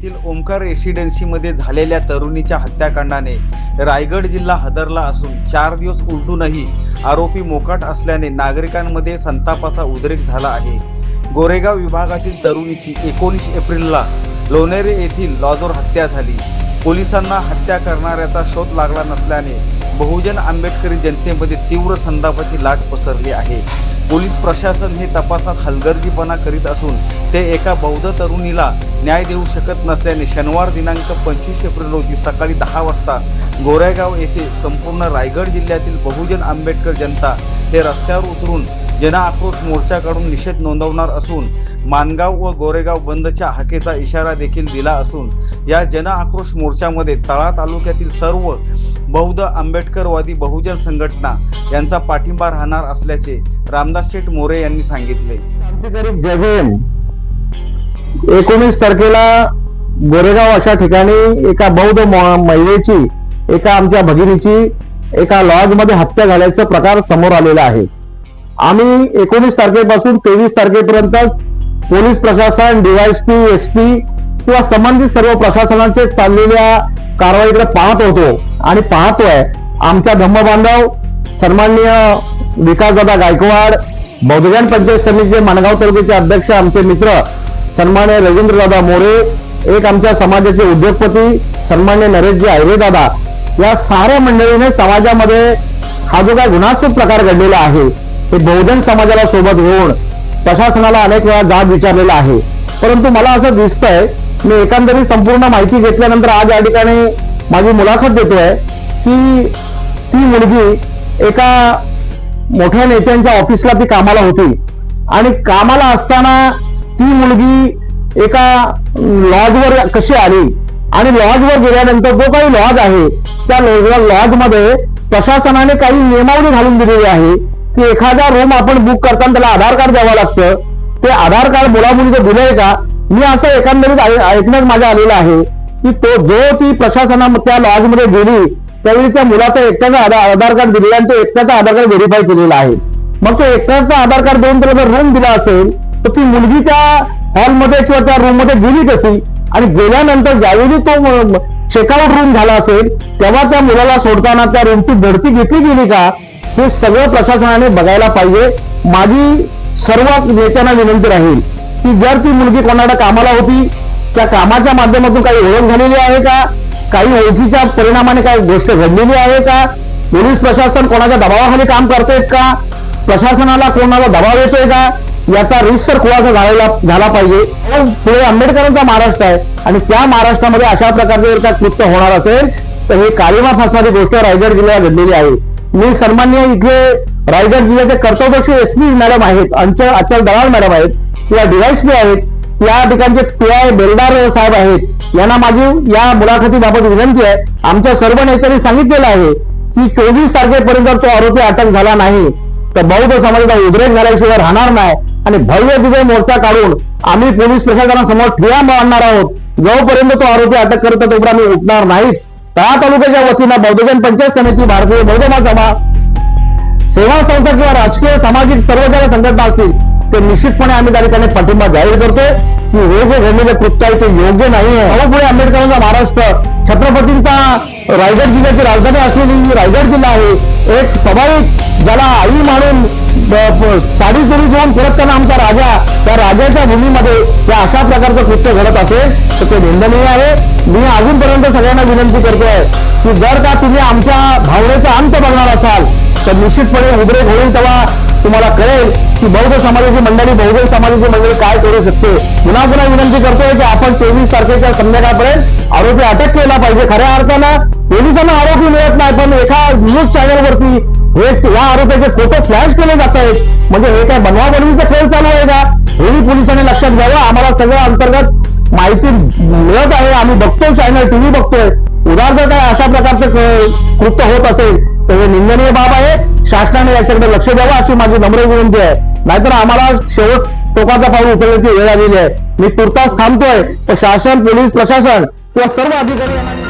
येथील ओमकार रेसिडेन्सीमध्ये झालेल्या तरुणीच्या हत्याकांडाने रायगड जिल्हा हादरला असून 4 दिवस उलटूनही आरोपी मोकाट असल्याने नागरिकांमध्ये संतापाचा उद्रेक झाला आहे। गोरेगाव विभागातील तरुणीची 19 एप्रिलला लोणेरे येथील लॉजवर हत्या झाली। पोलिसांना हत्या करणाऱ्याचा शोध लागला नसल्याने बहुजन आंबेडकरी जनतेमध्ये तीव्र संतापाची लाट पसरली आहे। पोलीस प्रशासन हे तपासात हलगर्जीपणा करीत असून ते एका बौद्ध तरुणीला न्याय देऊ शकत नसल्याने शनिवार दिनांक 25 एप्रिल रोजी सकाळी 10 वाजता गोरेगाव येथे संपूर्ण रायगड जिल्ह्यातील बहुजन आंबेडकर जनता हे रस्त्यावर उतरून जन आक्रोश मोर्चा काढून निषेध नोंदवणार असून मानगाव व गोरेगाव बंदच्या हाकेचा इशारा देखील दिला असून या जन आक्रोश मोर्चामध्ये तळा तालुक्यातील सर्व बौद्ध आंबेडकरवादी बहुजन संघटना यांचा पाठिंबा राहणार असल्याचे रामदास शेठ मोरे यांनी सांगितले। क्रांतिकारी जगेन 19 तारखेला गोरेगाव अशा ठिकाणी एका बौद्ध महिलेची एका आमच्या भगिनीची एका लॉज मध्ये हत्या झाल्याचा प्रकार समोर आलेला आहे। आम्ही 19 तारखेपासून 23 तारखेपर्यंत पोलीस प्रशासन, डीवायएसपी, एसपी किंवा संबंधित सर्व प्रशासनाचे चाललेल्या कारवाईकडे पाहत होतो आणि पाहतोय। आमच्या धम्मबांधव सन्माननीय विकासदादा गायकवाड, बौद्धजन पंचायत समितीचे माणगाव तालुक्याचे अध्यक्ष आमचे मित्र सन्माननीय रवींद्रदादा मोरे, एक आमच्या समाजाचे उद्योगपती सन्माननीय नरेशजी आयरे दादा, या साऱ्या मंडळीने समाजामध्ये हा जो काय गुन्हास्पद प्रकार घडलेला आहे हे बहुजन समाजाला सोबत घेऊन प्रशासनाला अनेक वेळा जाब विचारलेला आहे। परंतु मला असं दिसतंय, मी एकंदरीत संपूर्ण माहिती घेतल्यानंतर आज या ठिकाणी माझी मुलाखत देतोय की ती मुलगी एका मोठ्या नेत्यांच्या ऑफिसला ती कामाला होती आणि कामाला असताना ती मुलगी एका लॉजवर कशी आली आणि लॉजवर गेल्यानंतर जो काही लॉज आहे त्या लॉजमध्ये प्रशासनाने काही नियमावली घालून दिलेली आहे की एखादा रूम आपण बुक करताना त्याला आधार कार्ड द्यावं लागतं। ते आधार कार्ड मुलामुलीचं दिलंय का? मी असं एकंदरीत ऐकण्यात माझ्या आलेलं आहे की ती प्रशासना त्या लॉजमध्ये गेली त्यावेळी त्या मुलाचा एकट्याचा आधार कार्ड दिलेला आणि तो एकट्याचा आधार कार्ड व्हेरीफाय केलेला आहे। मग तो एकट्याचा आधार कार्ड देऊन त्याला जर रूम दिला असेल तर ती मुलगी त्या हॉलमध्ये किंवा त्या रूम मध्ये गेली कशी? आणि गेल्यानंतर ज्यावेळी तो चेकआउट रूम झाला असेल तेव्हा त्या मुलाला सोडताना त्या रूमची झडती घेतली गेली का? हे सगळं प्रशासनाने बघायला पाहिजे। माझी सर्व नेत्यांना विनंती राहील की जर ती मुलगी कोणाला कामाला होती त्या कामाच्या माध्यमातून काही ओळख झालेली आहे का? काही ओळखीच्या परिणामाने काही गोष्ट घडलेली आहे का? पोलीस प्रशासन कोणाच्या दबावाखाली काम करतायत का? प्रशासनाला कोणाला दबाव येतोय का? याचा रितसर खुलासा झाला पाहिजे। पुढे आंबेडकरांचा महाराष्ट्र आहे आणि त्या महाराष्ट्रामध्ये अशा प्रकारचे जर काय कृत्य होणार असेल तर हे काळीमा फासणारी गोष्ट रायगड जिल्ह्यात घडलेली आहे। मी सन्माननीय इथे रायगड जिल्ह्याचे कर्तव्यदक्ष एसपी मॅडम आहेत, अचल दलाल मॅडम आहेत किंवा डीवायएसपी आहेत, या ठिकाणचे पीआय बेलदार साहेब आहेत, यांना माझी या मुलाखतीबाबत विनंती आहे। आमच्या सर्व नेत्यांनी सांगितलेलं आहे की 24 तारखेपर्यंत तो आरोपी अटक झाला नाही तर बौद्ध समाजाचा उद्रेक झाल्याशिवाय राहणार नाही आणि भव्य दिव्य मोर्चा काढून आम्ही पोलीस प्रशासनासमोर ठिय्या मांडणार आहोत। जोपर्यंत तो आरोपी अटक करतो तोपर्यंत आम्ही उठणार नाहीत। तळा तालुक्याच्या वतीनं बौद्धजन पंचायत समिती, भारतीय बौद्ध महासभा, सेवा संस्था किंवा राजकीय सामाजिक सर्व ज्या संघटना असतील ते निश्चितपणे आम्ही त्या ठिकाणी पाठिंबा जाहीर करतोय की हे जे घडलेले कृत्य आहे ते योग्य नाही आहे। पुढे आंबेडकरांचा महाराष्ट्र, छत्रपतींचा रायगड जिल्ह्याची राजधानी असलेली रायगड जिल्हा आहे। एक स्वाभाविक ज्याला आई म्हणून साडी चोरी घेऊन परत त्यांना आमचा राजा, त्या राजाच्या भूमीमध्ये या अशा प्रकारचं कृत्य घडत असेल तर ते निंदनीय आहे। मी अजूनपर्यंत सगळ्यांना विनंती करतोय की जर का तुम्ही आमच्या भावनेचा अंत बघणार असाल तर निश्चितपणे उद्रेक होईल तेव्हा तुम्हाला कळेल की बौद्ध समाजाची मंडळी, बहुजन समाजाची मंडळी काय करू शकते। पुन्हा विनंती करतोय की आपण 24 तारखेच्या संध्याकाळपर्यंत आरोपी अटक केला पाहिजे। खऱ्या अर्थानं पोलिसांना आरोपी मिळत नाही पण एका न्यूज चॅनलवरती या आरोपीचे फोटो फ्लॅश केले जात आहेत, म्हणजे हे काय बनवाबनवीचा खेळ चालू आहे का? हेही पोलिसांनी लक्षात घ्यावं। आम्हाला सगळं अंतर्गत माहिती मिळत आहे, आम्ही बघतोय, चॅनल टीव्ही बघतोय। उदाहरण जर काय अशा प्रकारचं कृत्य होत असेल तर हे निंदनीय बाब आहे। शासनाने याच्याकडे लक्ष द्यावं अशी माझी नम्र विनंती आहे, नाहीतर आम्हाला शेवट टोकाचा पाऊल उचलण्याची वेळ आलेली आहे। मी तुर्तास थांबतोय तर शासन, पोलीस प्रशासन किंवा सर्व अधिकारी